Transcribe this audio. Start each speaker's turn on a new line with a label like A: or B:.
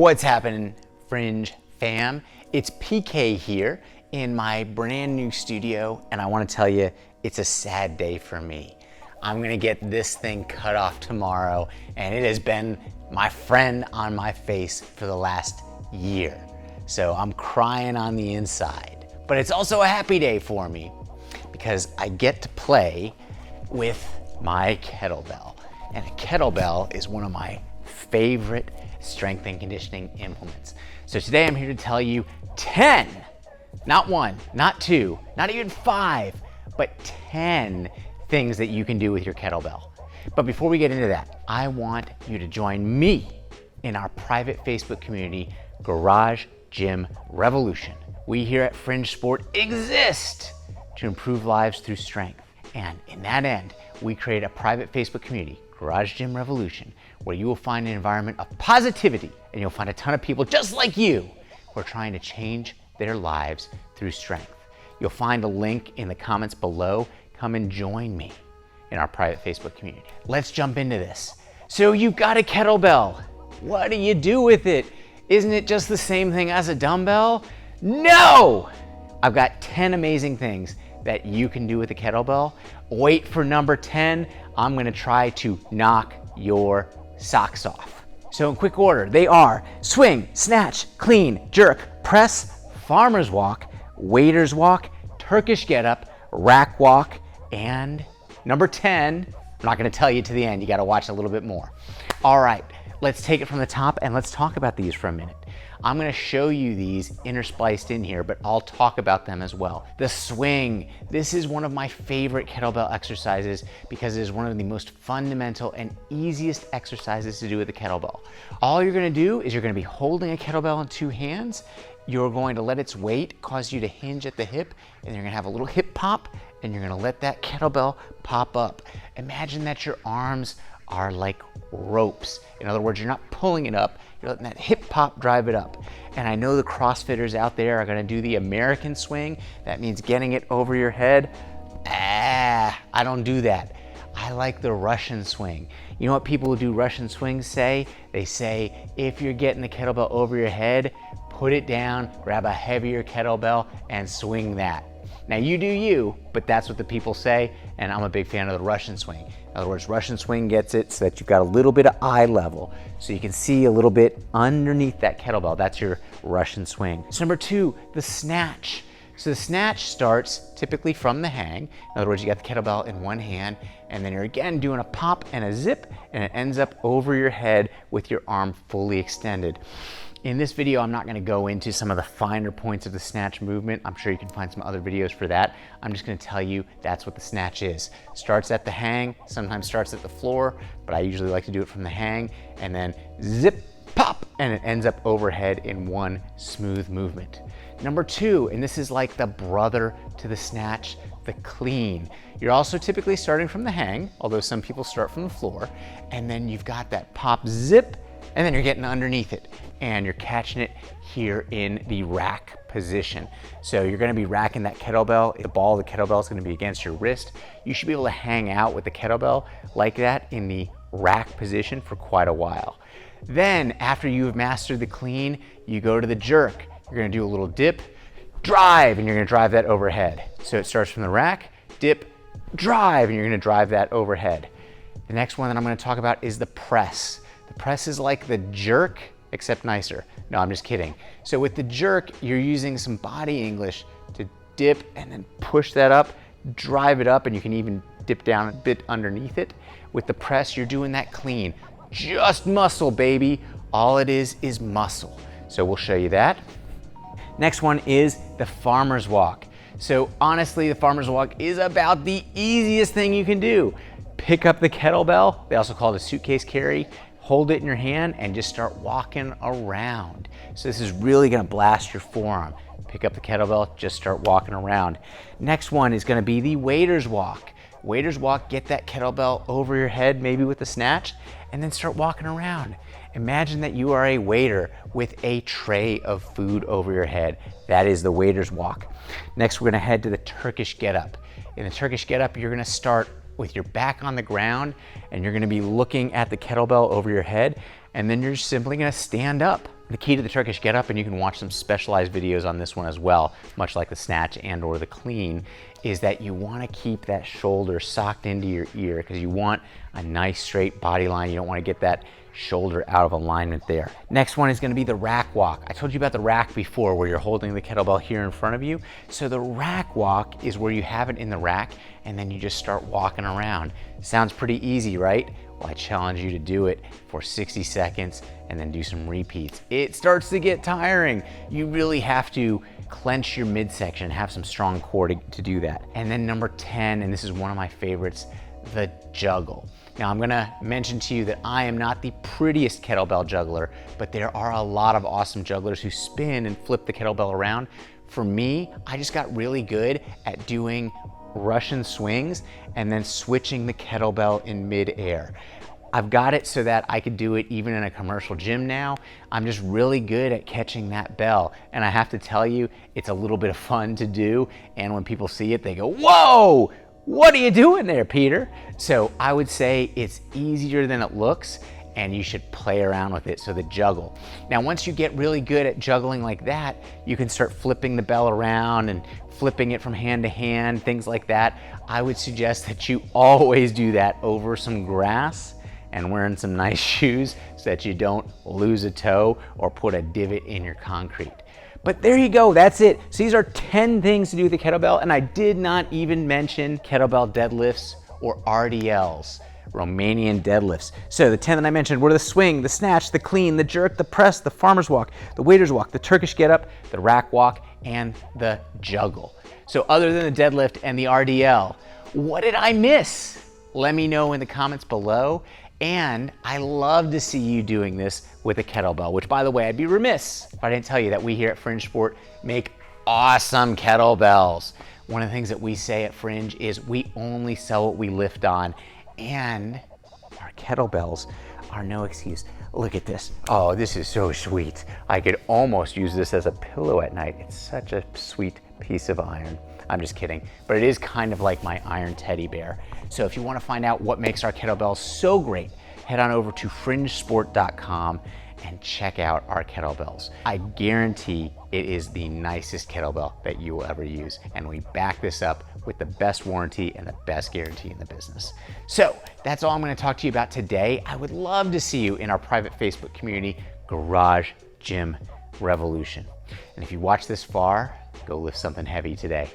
A: What's happening, Fringe fam? It's PK here in my brand new studio, and I want to tell you, it's a sad day for me. I'm gonna get this thing cut off tomorrow, and it has been my friend on my face for the last year. So I'm crying on the inside. But it's also a happy day for me because I get to play with my kettlebell. And a kettlebell is one of my favorite strength and conditioning implements. So today I'm here to tell you 10, not one, not two, not even 5, but 10 things that you can do with your kettlebell. But before we get into that, I want you to join me in our private Facebook community, Garage Gym Revolution. We here at Fringe Sport exist to improve lives through strength. And in that end, we create a private Facebook community, Garage Gym Revolution, where you will find an environment of positivity, and you'll find a ton of people just like you who are trying to change their lives through strength. You'll find a link in the comments below. Come and join me in our private Facebook community. Let's jump into this. So you've got a kettlebell. What do you do with it? Isn't it just the same thing as a dumbbell? No! I've got 10 amazing things that you can do with a kettlebell. Wait for number 10. I'm gonna try to knock your socks off. So in quick order, they are swing, snatch, clean, jerk, press, farmer's walk, waiter's walk, Turkish get up, rack walk, and number 10, I'm not gonna tell you to the end, you gotta watch a little bit more. All right, let's take it from the top and let's talk about these for a minute. I'm gonna show you these interspliced in here, but I'll talk about them as well. The swing, this is one of my favorite kettlebell exercises because it is one of the most fundamental and easiest exercises to do with a kettlebell. All you're gonna do is you're gonna be holding a kettlebell in 2 hands. You're going to let its weight cause you to hinge at the hip, and you're gonna have a little hip pop, and you're gonna let that kettlebell pop up. Imagine that your arms are like ropes. In other words, you're not pulling it up, you're letting that hip pop drive it up. And I know the CrossFitters out there are gonna do the American swing. That means getting it over your head. I don't do that. I like the Russian swing. You know what people who do Russian swings say? They say, if you're getting the kettlebell over your head, put it down, grab a heavier kettlebell, and swing that. Now you do you, but that's what the people say, and I'm a big fan of the Russian swing. In other words, Russian swing gets it so that you've got a little bit of eye level, so you can see a little bit underneath that kettlebell. That's your Russian swing. So number 2, the snatch. So the snatch starts typically from the hang. In other words, you got the kettlebell in one hand, and then you're again doing a pop and a zip, and it ends up over your head with your arm fully extended. In this video, I'm not gonna go into some of the finer points of the snatch movement. I'm sure you can find some other videos for that. I'm just gonna tell you that's what the snatch is. Starts at the hang, sometimes starts at the floor, but I usually like to do it from the hang, and then zip, pop, and it ends up overhead in one smooth movement. Number 2, and this is like the brother to the snatch, the clean. You're also typically starting from the hang, although some people start from the floor, and then you've got that pop zip, and then you're getting underneath it and you're catching it here in the rack position. So you're gonna be racking that kettlebell. The ball of the kettlebell is gonna be against your wrist. You should be able to hang out with the kettlebell like that in the rack position for quite a while. Then after you've mastered the clean, you go to the jerk. You're gonna do a little dip, drive, and you're gonna drive that overhead. So it starts from the rack, dip, drive, and you're gonna drive that overhead. The next one that I'm gonna talk about is the press. The press is like the jerk, except nicer. No, I'm just kidding. So with the jerk, you're using some body English to dip and then push that up, drive it up, and you can even dip down a bit underneath it. With the press, you're doing that clean. Just muscle, baby. All it is muscle. So we'll show you that. Next one is the farmer's walk. So honestly, the farmer's walk is about the easiest thing you can do. Pick up the kettlebell, they also call it a suitcase carry, hold it in your hand and just start walking around. So this is really gonna blast your forearm. Pick up the kettlebell, just start walking around. Next one is gonna be the waiter's walk. Waiter's walk, get that kettlebell over your head, maybe with a snatch, and then start walking around. Imagine that you are a waiter with a tray of food over your head. That is the waiter's walk. Next, we're gonna head to the Turkish Get Up. In the Turkish Get Up, you're gonna start with your back on the ground and you're gonna be looking at the kettlebell over your head, and then you're simply gonna stand up The key to the Turkish Get Up, and you can watch some specialized videos on this one as well, much like the Snatch and or the Clean, is that you want to keep that shoulder socked into your ear because you want a nice straight body line. You don't want to get that shoulder out of alignment there. Next one is going to be the rack walk. I told you about the rack before where you're holding the kettlebell here in front of you. So the rack walk is where you have it in the rack and then you just start walking around. Sounds pretty easy, right? Well, I challenge you to do it for 60 seconds and then do some repeats. It starts to get tiring. You really have to clench your midsection, have some strong core to do that. And then number 10, and this is one of my favorites, the juggle. Now I'm gonna mention to you that I am not the prettiest kettlebell juggler, but there are a lot of awesome jugglers who spin and flip the kettlebell around. For me, I just got really good at doing Russian swings and then switching the kettlebell in midair. I've got it so that I could do it even in a commercial gym now. I'm just really good at catching that bell. And I have to tell you, it's a little bit of fun to do. And when people see it, they go, whoa, what are you doing there, Peter? So I would say it's easier than it looks and you should play around with it, so the juggle. Now, once you get really good at juggling like that, you can start flipping the bell around and flipping it from hand to hand, things like that. I would suggest that you always do that over some grass and wearing some nice shoes so that you don't lose a toe or put a divot in your concrete. But there you go, that's it. So these are 10 things to do with the kettlebell, and I did not even mention kettlebell deadlifts or RDLs, Romanian deadlifts. So the 10 that I mentioned were the swing, the snatch, the clean, the jerk, the press, the farmer's walk, the waiter's walk, the Turkish Get Up, the rack walk, and the juggle. So other than the deadlift and the RDL, what did I miss? Let me know in the comments below. And I love to see you doing this with a kettlebell, which, by the way, I'd be remiss if I didn't tell you that we here at Fringe Sport make awesome kettlebells. One of the things that we say at Fringe is we only sell what we lift on, and our kettlebells are no excuse. Look at this. Oh, this is so sweet. I could almost use this as a pillow at night. It's such a sweet piece of iron. I'm just kidding, but it is kind of like my iron teddy bear. So if you want to find out what makes our kettlebells so great, head on over to fringesport.com and check out our kettlebells. I guarantee it is the nicest kettlebell that you will ever use. And we back this up with the best warranty and the best guarantee in the business. So that's all I'm going to talk to you about today. I would love to see you in our private Facebook community, Garage Gym Revolution. And if you watch this far, go lift something heavy today.